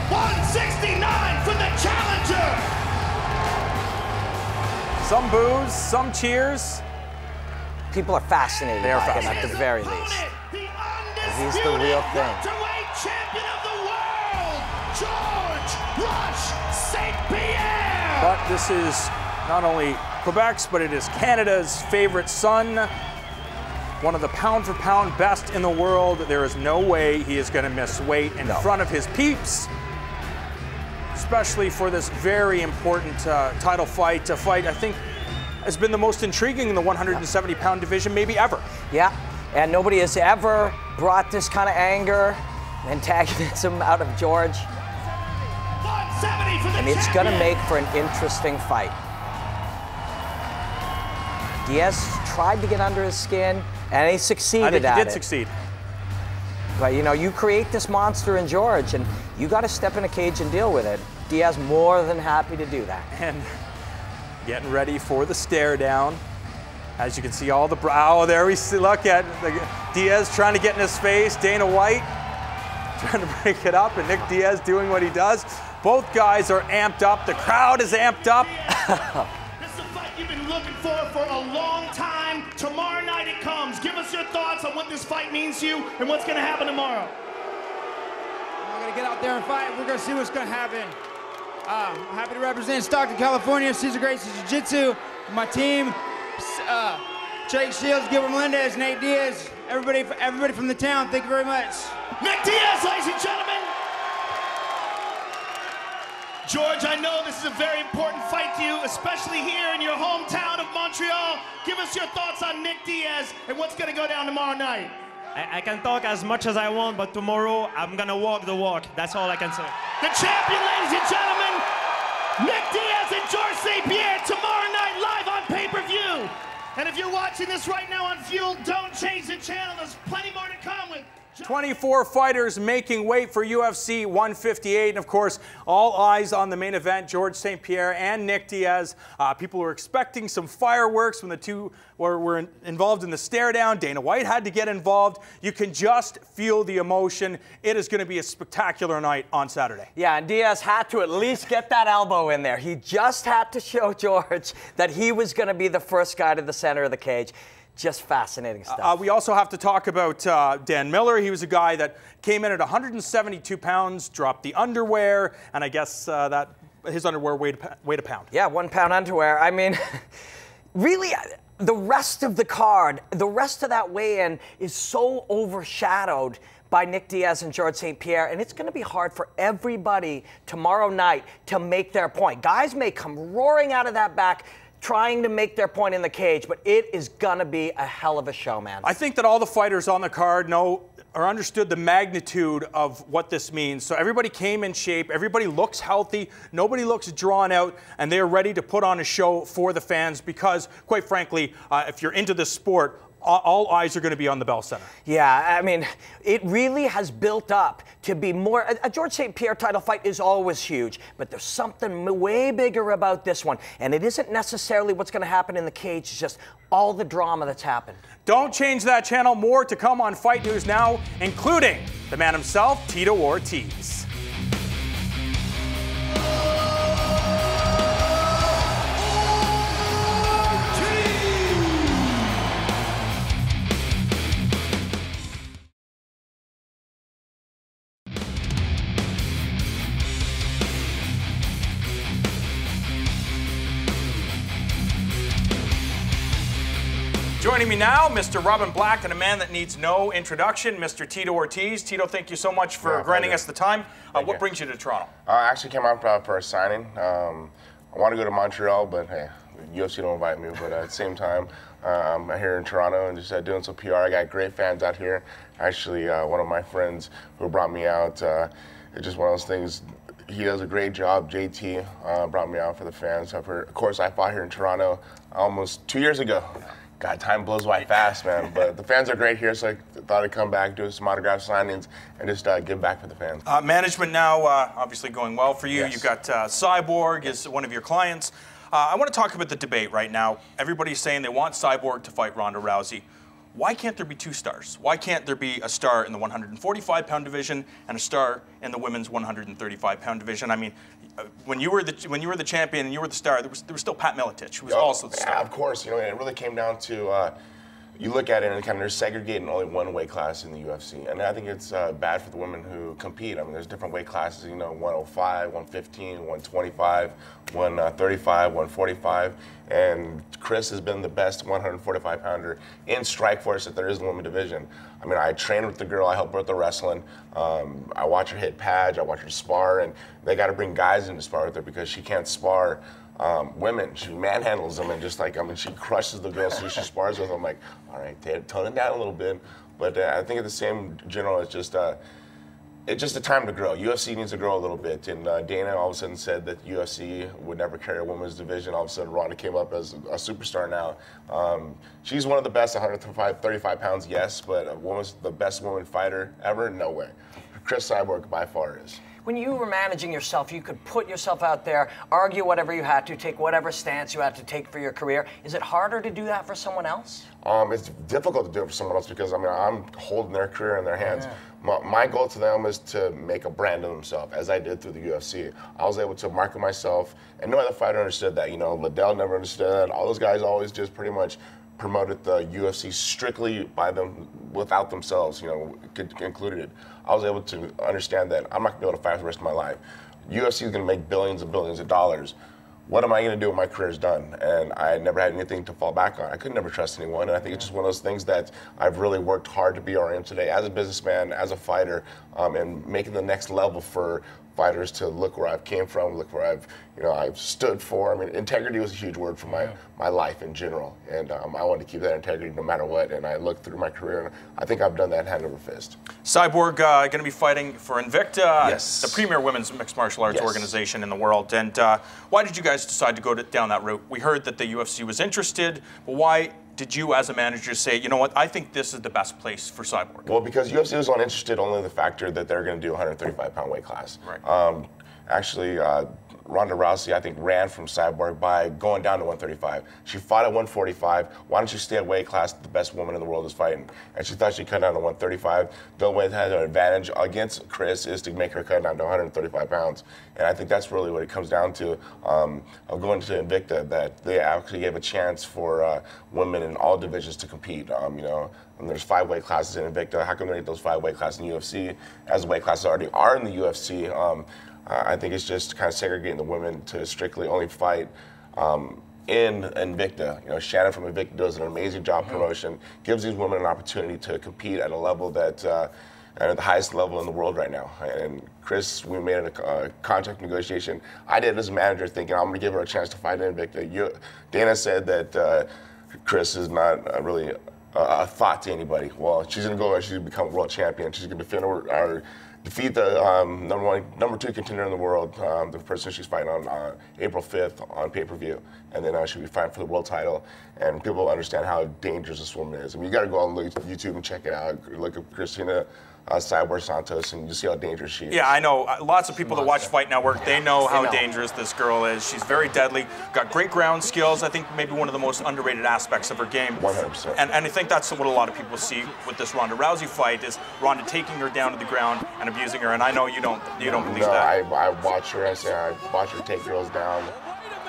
Speaker 4: 169 for the challenger!
Speaker 1: Some boos, some cheers.
Speaker 5: People are fascinated by him at the very least. He's the real thing.
Speaker 4: Champion of the world, George Rush St. Pierre!
Speaker 1: But this is not only Quebec's, but it is Canada's favorite son. One of the pound-for-pound best in the world. There is no way he is going to miss weight in front of his peeps, especially for this very important title fight. A fight I think has been the most intriguing in the 170-pound division, maybe ever.
Speaker 5: Yeah, and nobody has ever brought this kind of anger, antagonism out of George. And it's going to make for an interesting fight. Diaz tried to get under his skin, and he succeeded at it.
Speaker 1: I think he did succeed.
Speaker 5: But, you know, you create this monster in George, and you got to step in a cage and deal with it. Diaz more than happy to do that.
Speaker 1: And getting ready for the stare down. As you can see, all the brow there we see. Look at Diaz trying to get in his face. Dana White trying to break it up, and Nick Diaz doing what he does. Both guys are amped up. The crowd is amped up.
Speaker 4: This is a fight you've been looking for a long time. Tomorrow night it comes. Give us your thoughts on what this fight means to you and what's going to happen tomorrow.
Speaker 2: We're going to get out there and fight. We're going to see what's going to happen. I'm happy to represent Stockton, California, Cesar Gracie Jiu-Jitsu, my team, Jake Shields, Gilbert Melendez, Nate Diaz, everybody from the town. Thank you very much.
Speaker 4: Nick Diaz, ladies and gentlemen. George, I know this is a very important fight to you, especially here in your hometown of Montreal. Give us your thoughts on Nick Diaz and what's going to go down tomorrow night.
Speaker 3: I can talk as much as I want, but tomorrow I'm going to walk the walk. That's all I can say.
Speaker 4: The champion, ladies and gentlemen, Nick Diaz and George St. Pierre, tomorrow night live on pay-per-view. And if you're watching this right now on Fuel, don't change the channel. There's plenty more to come with
Speaker 1: 24 fighters making weight for UFC 158. And of course, all eyes on the main event, George St. Pierre and Nick Diaz. People were expecting some fireworks when the two were involved in the stare down. Dana White had to get involved. You can just feel the emotion. It is going to be a spectacular night on Saturday.
Speaker 5: Yeah, and Diaz had to at least get that elbow in there. He just had to show George that he was going to be the first guy to the center of the cage. Just fascinating stuff.
Speaker 1: We also have to talk about Dan Miller. He was a guy that came in at 172 pounds, dropped the underwear, and I guess that his underwear weighed a pound.
Speaker 5: Yeah, 1 pound underwear. I mean, really, the rest of the card, the rest of that weigh-in is so overshadowed by Nick Diaz and George St. Pierre, and it's going to be hard for everybody tomorrow night to make their point. Guys may come roaring out of that back trying to make their point in the cage, but it is gonna be a hell of a show, man.
Speaker 1: I think that all the fighters on the card know or understood the magnitude of what this means. So everybody came in shape, everybody looks healthy, nobody looks drawn out, and they're ready to put on a show for the fans because, quite frankly, if you're into this sport, all eyes are going to be on the Bell Center.
Speaker 5: Yeah, I mean, it really has built up to be more. A George St. Pierre title fight is always huge, but there's something way bigger about this one. And it isn't necessarily what's going to happen in the cage, it's just all the drama that's happened.
Speaker 1: Don't change that channel. More to come on Fight News Now, including the man himself, Tito Ortiz. Joining me now, Mr. Robin Black, and a man that needs no introduction, Mr. Tito Ortiz. Tito, thank you so much for granting us the time. What brings you to Toronto?
Speaker 8: I actually came out for a signing. I want to go to Montreal, but hey, UFC don't invite me. But at the same time, I'm here in Toronto and just doing some PR. I got great fans out here. Actually, one of my friends who brought me out, it's just one of those things. He does a great job. JT brought me out for the fans. Of course, I fought here in Toronto almost 2 years ago. God, time blows by fast, man. But the fans are great here, so I thought I'd come back, do some autograph signings, and just give back for the fans.
Speaker 1: Management now, obviously going well for you. Yes. You've got Cyborg is one of your clients. I want to talk about the debate right now. Everybody's saying they want Cyborg to fight Ronda Rousey. Why can't there be two stars? Why can't there be a star in the 145-pound division and a star in the women's 135-pound division? I mean, when you were the champion and you were the star, there was still Pat Miletich, who was also the star.
Speaker 8: Yeah, of course. You know, it really came down to you look at it and kind of they're segregating only one weight class in the UFC, and I think it's bad for the women who compete. I mean, there's different weight classes. You know, 105, 115, 125, 135, 145, and Chris has been the best 145-pounder in Strikeforce that there is in the women's division. I mean, I trained with the girl. I helped her with the wrestling. I watch her hit pads. I watch her spar, and they got to bring guys in to spar with her because she can't spar women. She manhandles them and just she crushes the girls who she spars with. I'm like, all right, tone it down a little bit. But I think at the same general, it's just a time to grow. UFC needs to grow a little bit. And Dana all of a sudden said that UFC would never carry a women's division. All of a sudden, Ronda came up as a superstar now. She's one of the best 135 pounds, yes, but the best woman fighter ever? No way. Chris Cyborg by far is.
Speaker 5: When you were managing yourself, you could put yourself out there, argue whatever you had to, take whatever stance you had to take for your career. Is it harder to do that for someone else?
Speaker 8: It's difficult to do it for someone else because, I mean, I'm holding their career in their hands. Yeah. My goal to them is to make a brand of themselves, as I did through the UFC. I was able to market myself, and no other fighter understood that. You know, Liddell never understood that. All those guys always just pretty much promoted the UFC strictly by them, without themselves, you know, included it. I was able to understand that I'm not gonna be able to fight for the rest of my life. UFC is gonna make billions and billions of dollars. What am I gonna do when my career's done? And I never had anything to fall back on. I could never trust anyone, and I think it's just one of those things that I've really worked hard to be where I am today as a businessman, as a fighter, and making the next level for fighters to look where I've came from, look where I've stood for. I mean, integrity was a huge word for my life in general, and I wanted to keep that integrity no matter what. And I looked through my career, and I think I've done that hand over fist.
Speaker 1: Cyborg going to be fighting for Invicta,
Speaker 8: yes,
Speaker 1: the premier women's mixed martial arts organization in the world. And why did you guys decide to go down that route? We heard that the UFC was interested, but why did you, as a manager, say, you know what, I think this is the best place for Cyborg?
Speaker 8: Well, because UFC was not interested only in the factor that they're going to do 135-pound weight class.
Speaker 1: Right.
Speaker 8: Actually, Ronda Rousey, I think, ran from Cyborg by going down to 135. She fought at 145. Why don't you stay at weight class that the best woman in the world is fighting? And she thought she'd cut down to 135. The only way that had an advantage against Chris is to make her cut down to 135 pounds. And I think that's really what it comes down to. Of going to Invicta, that they actually gave a chance for women in all divisions to compete. You know, and there's 5 weight classes in Invicta. How come they make those 5 weight classes in the UFC, as the weight classes already are in the UFC? I think it's just kind of segregating the women to strictly only fight in Invicta. You know, Shannon from Invicta does an amazing job promotion, gives these women an opportunity to compete at a level that, at the highest level in the world right now. And Chris, we made a contract negotiation. I did it as a manager thinking I'm gonna give her a chance to fight in Invicta. Dana said that Chris is not really a thought to anybody. Well, she's gonna go and she's gonna become a world champion. She's gonna defeat the number 2 contender in the world, the person she's fighting on April 5th on pay-per-view. And then she'll be fighting for the world title. And people will understand how dangerous this woman is. I mean, you got to go on YouTube and check it out. Look at Christina Cyborg Santos, and you see how dangerous she is.
Speaker 1: Yeah, I know. Lots of people that watch Fight Network, they know how dangerous this girl is. She's very deadly, got great ground skills. I think maybe one of the most underrated aspects of her game.
Speaker 8: 100%.
Speaker 1: And I think that's what a lot of people see with this Ronda Rousey fight is Ronda taking her down to the ground and abusing her. And I know you don't believe that.
Speaker 8: I watch her. I watch her take girls down,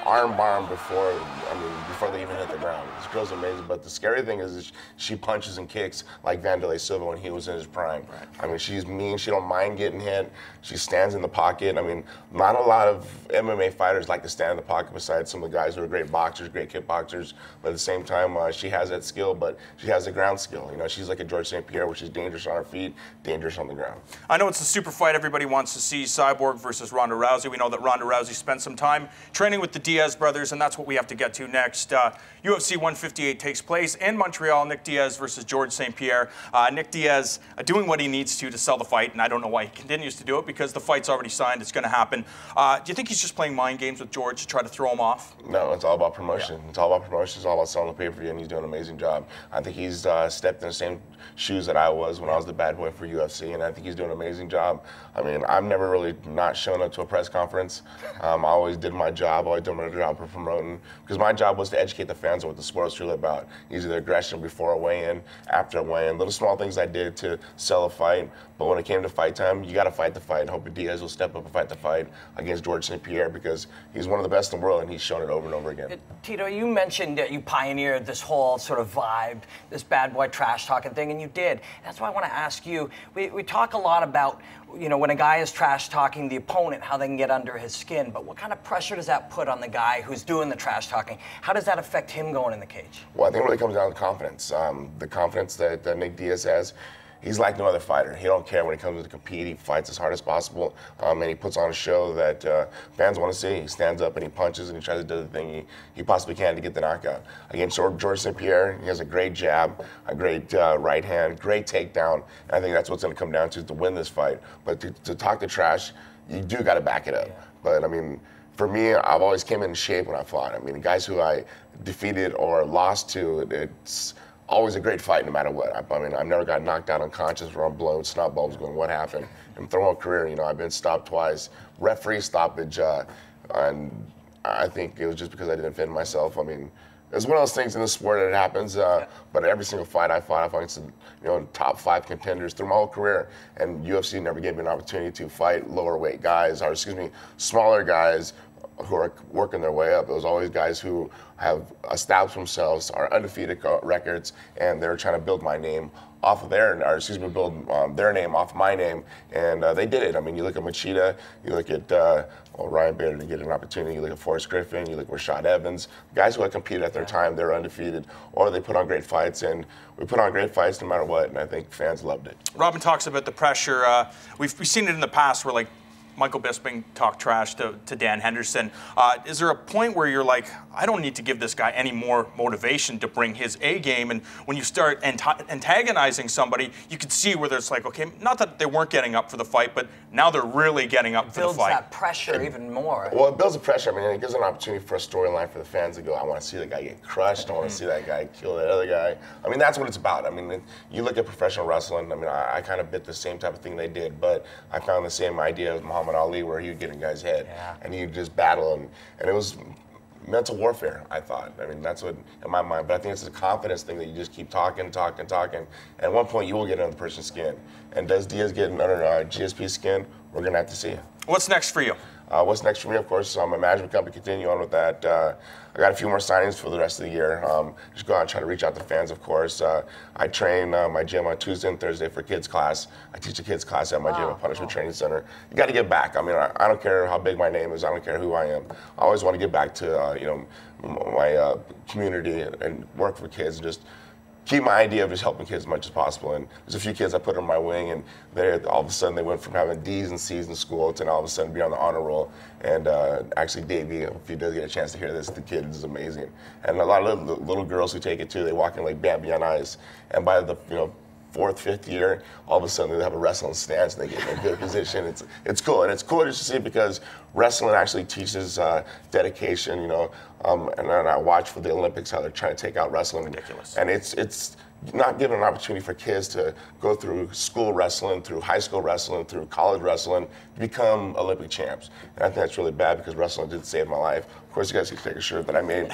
Speaker 8: arm bar before I mean, before they even hit the ground. This girl's amazing, but the scary thing is she punches and kicks like Wanderlei Silva when he was in his prime. Right. I mean, she's mean. She don't mind getting hit. She stands in the pocket. I mean, not a lot of MMA fighters like to stand in the pocket besides some of the guys who are great boxers, great kickboxers. But at the same time, she has that skill, but she has the ground skill. You know, she's like a George St. Pierre, which is dangerous on her feet, dangerous on the ground.
Speaker 1: I know it's the super fight everybody wants to see, Cyborg versus Ronda Rousey. We know that Ronda Rousey spent some time training with the Diaz brothers, and that's what we have to get to next. UFC 158 takes place in Montreal. Nick Diaz versus George St. Pierre. Nick Diaz doing what he needs to sell the fight, and I don't know why he continues to do it because the fight's already signed. It's going to happen. Do you think he's just playing mind games with George to try to throw him off?
Speaker 8: No, it's all about promotion. Yeah. It's all about promotion. It's all about selling the pay-per-view, and he's doing an amazing job. I think he's stepped in the same shoes that I was when I was the bad boy for UFC, and I think he's doing an amazing job. I mean, I've never really not shown up to a press conference. I always did my job. I always did my job for promoting, because my job was to educate the fans on what the sport was really about. Either the aggression before a weigh-in, after a weigh-in, little small things I did to sell a fight. But when it came to fight time, you got to fight the fight. And hope Diaz will step up and fight the fight against George St. Pierre, because he's one of the best in the world, and he's shown it over and over again.
Speaker 5: Tito, you mentioned that you pioneered this whole sort of vibe, this bad boy trash talking thing, and you did. That's why I want to ask you. We talk a lot about, you know, when a guy is trash talking the opponent, how they can get under his skin. But what kind of pressure does that put on the guy who's doing the trash talking? How does that affect him going in the cage?
Speaker 8: Well, I think it really comes down to confidence. The confidence that Nick Diaz has. He's like no other fighter. He don't care when he comes to compete. He fights as hard as possible, and he puts on a show that fans want to see. He stands up and he punches and he tries to do the thing he possibly can to get the knockout. Against George St. Pierre, he has a great jab, a great right hand, great takedown. And I think that's what's going to come down to win this fight. But to talk the trash, you do got to back it up. Yeah. But I mean, for me, I've always came in shape when I fought. I mean, the guys who I defeated or lost to, it's always a great fight no matter what. I mean, I've never got knocked out unconscious or I'm blowing snot bulbs going, what happened? In throwing a career, you know, I've been stopped twice. Referee stoppage, and I think it was just because I didn't defend myself. I mean, it's one of those things in the sport that it happens, but every single fight I fought against, you know, top 5 contenders through my whole career. And UFC never gave me an opportunity to fight lower weight guys, or excuse me, smaller guys who are working their way up. It was always guys who have established themselves, are undefeated records, and they're trying to build my name off of their, or excuse me, build their name off my name, and they did it. I mean, you look at Machida, you look at Ryan Bader to get an opportunity, you look at Forrest Griffin, you look at Rashad Evans, guys who had competed at their time, they're undefeated, or they put on great fights, and we put on great fights no matter what, and I think fans loved it.
Speaker 1: Robin talks about the pressure. We've seen it in the past where, like, Michael Bisping talked trash to Dan Henderson. Is there a point where you're like, I don't need to give this guy any more motivation to bring his A game? And when you start antagonizing somebody, you can see where there's like, okay, not that they weren't getting up for the fight, but now they're really getting up for the fight.
Speaker 5: It builds that pressure even more.
Speaker 8: Well, it builds the pressure. I mean, it gives an opportunity for a storyline for the fans to go, I want to see that guy get crushed. I want to see that guy kill that other guy. I mean, that's what it's about. I mean, you look at professional wrestling, I mean, I kind of bit the same type of thing they did, but I found the same idea with Muhammad Ali, where he would get in guys' head, and he would just battle, and it was mental warfare, I thought. I mean, that's what, in my mind, but I think it's a confidence thing that you just keep talking, and at one point you will get under the person's skin. And does Diaz get under GSP's skin? We're going to have to see.
Speaker 1: What's next for you?
Speaker 8: What's next for me, of course, my management company, continue on with that. I got a few more signings for the rest of the year. Just go out and try to reach out to fans, of course. I train my gym on Tuesday and Thursday for kids class. I teach a kids class at my gym at Punishment Training Center. You got to get back. I mean, I don't care how big my name is. I don't care who I am. I always want to get back to you know, my community and work for kids and just keep my idea of just helping kids as much as possible. And there's a few kids I put on my wing, and all of a sudden they went from having D's and C's in school to now all of a sudden be on the honor roll. And actually, Davey, if he does get a chance to hear this, the kid is amazing. And a lot of little girls who take it too, they walk in like Bambi on ice. And by the 4th, 5th year, all of a sudden they have a wrestling stance and they get in a good position. It's cool, and it's cool just to see because wrestling actually teaches dedication, you know. And I watch for the Olympics how they're trying to take out wrestling.
Speaker 1: Ridiculous.
Speaker 8: And it's not giving an opportunity for kids to go through school wrestling, through high school wrestling, through college wrestling, to become Olympic champs. And I think that's really bad because wrestling did save my life. Of course, you guys can take a shirt that I made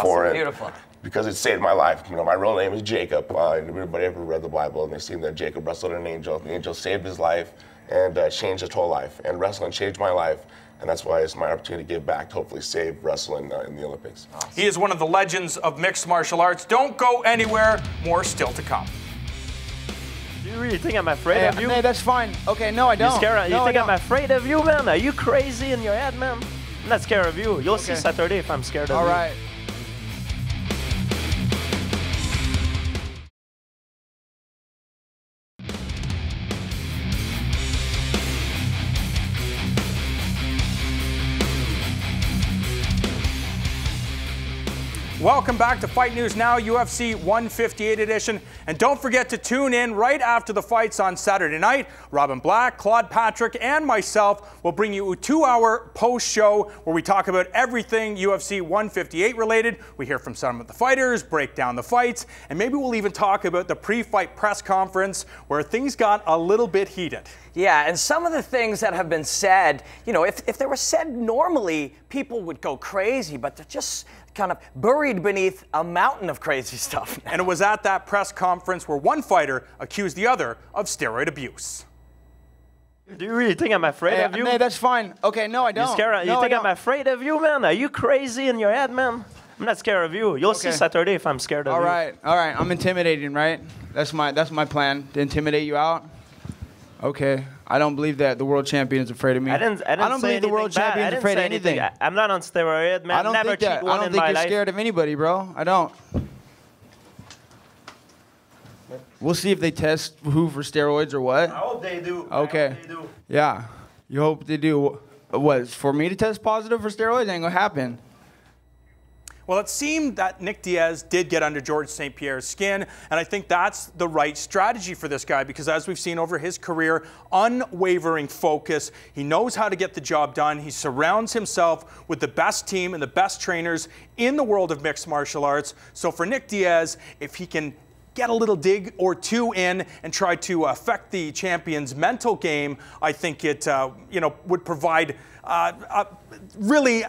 Speaker 8: for it.
Speaker 5: Beautiful.
Speaker 8: Because it saved my life. You know, my real name is Jacob. Everybody ever read the Bible and they've seen that Jacob wrestled an angel. The angel saved his life and changed his whole life. And wrestling changed my life. And that's why it's my opportunity to give back, to hopefully save Russell in the Olympics.
Speaker 1: Awesome. He is one of the legends of mixed martial arts. Don't go anywhere. More still to come.
Speaker 9: Do you really think I'm afraid of you?
Speaker 2: Hey, that's fine. Okay, no, I don't.
Speaker 9: You think I'm afraid of you, man? Are you crazy in your head, man? I'm not scared of you. You'll see Saturday if I'm scared of you.
Speaker 2: All right.
Speaker 1: Welcome back to Fight News Now, UFC 158 edition. And don't forget to tune in right after the fights on Saturday night. Robin Black, Claude Patrick, and myself will bring you a 2-hour post-show where we talk about everything UFC 158 related. We hear from some of the fighters, break down the fights, and maybe we'll even talk about the pre-fight press conference where things got a little bit heated.
Speaker 5: Yeah, and some of the things that have been said, you know, if they were said normally, people would go crazy, but they're just kind of buried beneath a mountain of crazy stuff.
Speaker 1: And it was at that press conference where one fighter accused the other of steroid abuse.
Speaker 9: Do you really think I'm afraid of you?
Speaker 2: Hey, that's fine. Okay, no, I don't.
Speaker 9: You think I'm afraid of you, man? Are you crazy in your head, man? I'm not scared of you. You'll see Saturday if I'm scared of you.
Speaker 2: All right. I'm intimidating, right? That's my plan, to intimidate you out. Okay. I don't believe that the world champion is afraid of me.
Speaker 9: I don't
Speaker 2: believe the world champion is afraid of anything.
Speaker 9: I'm not on steroid, man.
Speaker 2: I don't think that. I don't think you're scared of anybody, bro. I don't. We'll see if they test who for steroids or what.
Speaker 9: I hope they do.
Speaker 2: Okay.
Speaker 9: I hope they do.
Speaker 2: Yeah. You hope they do. What? For me to test positive for steroids ain't gonna happen.
Speaker 1: Well, it seemed that Nick Diaz did get under George St. Pierre's skin, and I think that's the right strategy for this guy because as we've seen over his career, unwavering focus. He knows how to get the job done. He surrounds himself with the best team and the best trainers in the world of mixed martial arts. So for Nick Diaz, if he can get a little dig or two in and try to affect the champion's mental game, I think it would provide really.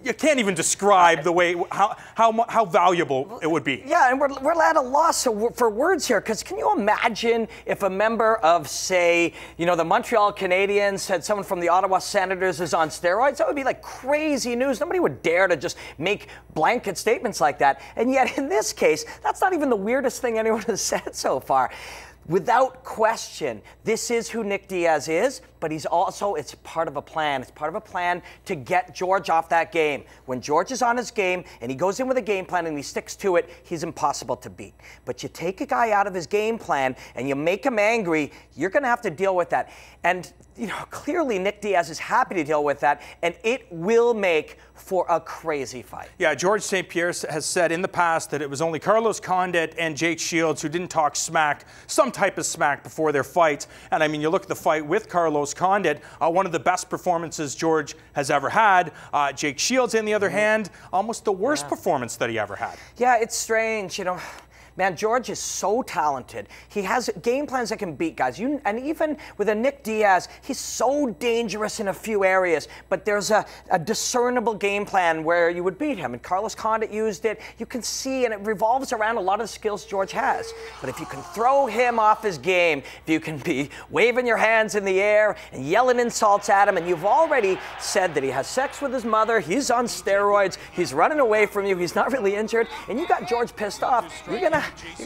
Speaker 1: You can't even describe the way how valuable it would be.
Speaker 5: Yeah, and we're at a loss for words here, because can you imagine if a member of, say, the Montreal Canadiens said someone from the Ottawa Senators is on steroids? That would be like crazy news. Nobody would dare to just make blanket statements like that. And yet in this case, that's not even the weirdest thing anyone has said so far. Without question, this is who Nick Diaz is, but it's part of a plan. It's part of a plan to get George off that game. When George is on his game and he goes in with a game plan and he sticks to it, he's impossible to beat. But you take a guy out of his game plan and you make him angry, you're going to have to deal with that. And clearly Nick Diaz is happy to deal with that, and it will make for a crazy fight.
Speaker 1: Yeah, George St. Pierre has said in the past that it was only Carlos Condit and Jake Shields who didn't talk smack, some type of smack before their fights. And I mean, you look at the fight with Carlos Condit, one of the best performances George has ever had. Jake Shields, on the other hand, almost the worst performance that he ever had.
Speaker 5: Yeah, it's strange, Man, George is so talented. He has game plans that can beat guys. And even with a Nick Diaz, he's so dangerous in a few areas. But there's a discernible game plan where you would beat him. And Carlos Condit used it. You can see, and it revolves around a lot of the skills George has. But if you can throw him off his game, if you can be waving your hands in the air and yelling insults at him, and you've already said that he has sex with his mother, he's on steroids, he's running away from you, he's not really injured, and you got George pissed off, you're going to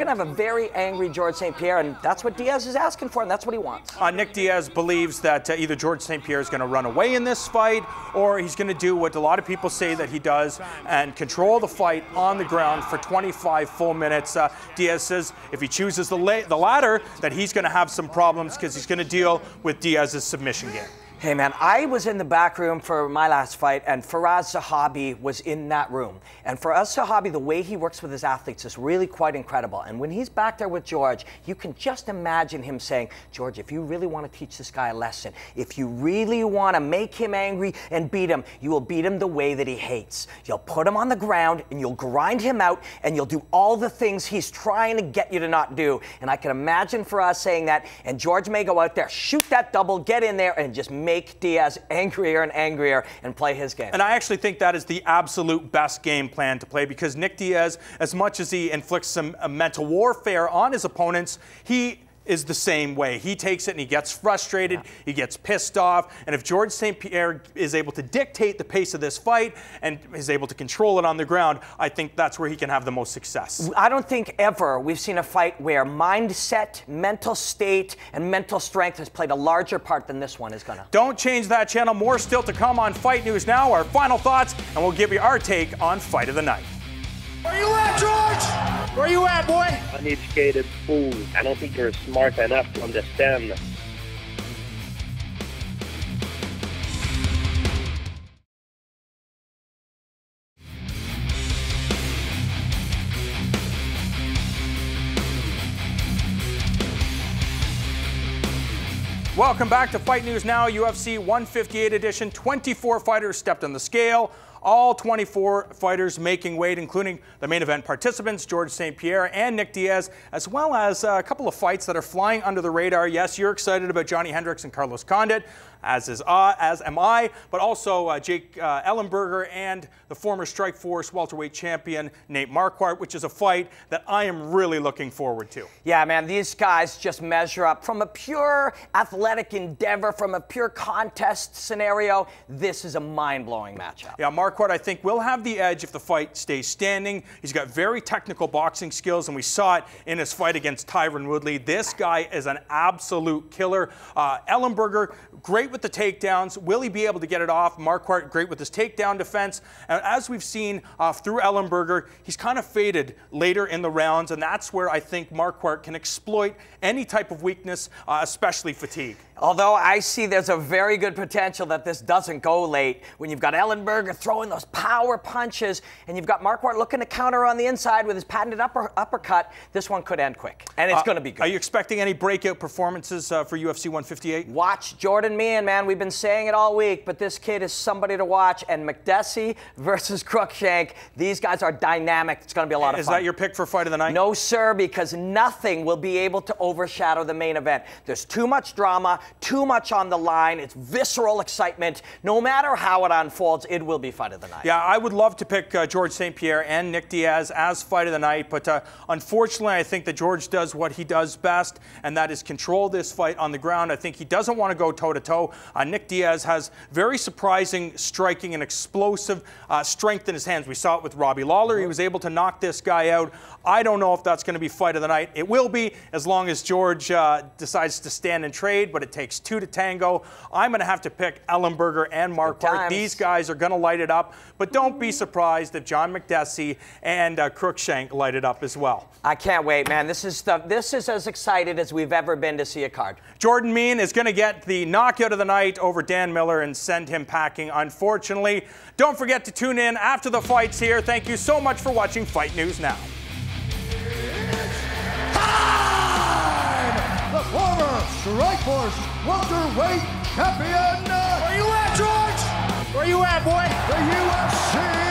Speaker 5: have a very angry George St. Pierre, and that's what Diaz is asking for, and that's what he wants.
Speaker 1: Nick Diaz believes that either George St. Pierre is going to run away in this fight, or he's going to do what a lot of people say that he does and control the fight on the ground for 25 full minutes. Diaz says if he chooses the latter, that he's going to have some problems because he's going to deal with Diaz's submission game.
Speaker 5: Hey man, I was in the back room for my last fight, and Faraz Zahabi was in that room. And Faraz Zahabi, the way he works with his athletes is really quite incredible. And when he's back there with George, you can just imagine him saying, George, if you really want to teach this guy a lesson, if you really want to make him angry and beat him, you will beat him the way that he hates. You'll put him on the ground and you'll grind him out and you'll do all the things he's trying to get you to not do. And I can imagine Faraz saying that, and George may go out there, shoot that double, get in there, and just make Diaz angrier and angrier and play his game.
Speaker 1: And I actually think that is the absolute best game plan to play, because Nick Diaz, as much as he inflicts some mental warfare on his opponents, he is the same way. He takes it and he gets frustrated, he gets pissed off, and if George St. Pierre is able to dictate the pace of this fight and is able to control it on the ground, I think that's where he can have the most success.
Speaker 5: I don't think ever we've seen a fight where mindset, mental state, and mental strength has played a larger part than this one is gonna.
Speaker 1: Don't change that channel. More still to come on Fight News Now, our final thoughts, and we'll give you our take on Fight of the Night.
Speaker 4: Where you at, George? Where you at, boy?
Speaker 10: Uneducated fools. I don't think you're smart enough to understand.
Speaker 1: Welcome back to Fight News Now, UFC 158 edition. 24 fighters stepped on the scale. All 24 fighters making weight, including the main event participants, George St. Pierre and Nick Diaz, as well as a couple of fights that are flying under the radar. Yes, you're excited about Johnny Hendricks and Carlos Condit, as am I, but also Jake Ellenberger and the former Strikeforce welterweight champion Nate Marquardt, which is a fight that I am really looking forward to.
Speaker 5: Yeah, man, these guys just measure up. From a pure athletic endeavor, from a pure contest scenario, this is a mind-blowing matchup.
Speaker 1: Yeah, Marquardt, I think, will have the edge if the fight stays standing. He's got very technical boxing skills, and we saw it in his fight against Tyron Woodley. This guy is an absolute killer. Ellenberger, great with the takedowns. Will he be able to get it off? Marquardt, great with his takedown defense. And as we've seen through Ellenberger, he's kind of faded later in the rounds, and that's where I think Marquardt can exploit any type of weakness, especially fatigue.
Speaker 5: Although I see there's a very good potential that this doesn't go late when you've got Ellenberger throwing those power punches and you've got Marquardt looking to counter on the inside with his patented uppercut. This one could end quick, and it's going to be good.
Speaker 1: Are you expecting any breakout performances for UFC 158?
Speaker 5: Watch Jordan Meehan, man. We've been saying it all week, but this kid is somebody to watch. And MacKenzie versus Cruickshank, these guys are dynamic. It's going to be a lot of fun.
Speaker 1: Is that your pick for Fight of the Night?
Speaker 5: No, sir, because nothing will be able to overshadow the main event. There's too much drama, too much on the line. It's visceral excitement. No matter how it unfolds, it will be Fight of the Night.
Speaker 1: Yeah, I would love to pick George St. Pierre and Nick Diaz as Fight of the Night, but unfortunately, I think that George does what he does best, and that is control this fight on the ground. I think he doesn't want to go toe-to-toe. Nick Diaz has very surprising striking and explosive strength in his hands. We saw it with Robbie Lawler. He was able to knock this guy out. I don't know if that's going to be Fight of the Night. It will be, as long as George decides to stand and trade, but it takes two to tango. I'm going to have to pick Ellenberger and Marquardt. These guys are going to light it up, but don't be surprised if John MacKenzie and Cruickshank light it up as well.
Speaker 5: I can't wait, man. This is as excited as we've ever been to see a card.
Speaker 1: Jordan Meehan is going to get the knockout of the night over Dan Miller and send him packing, unfortunately. Don't forget to tune in after the fights here. Thank you so much for watching Fight News Now.
Speaker 4: The former Strikeforce welterweight champion. Where you at, George? Where you at, boy? The UFC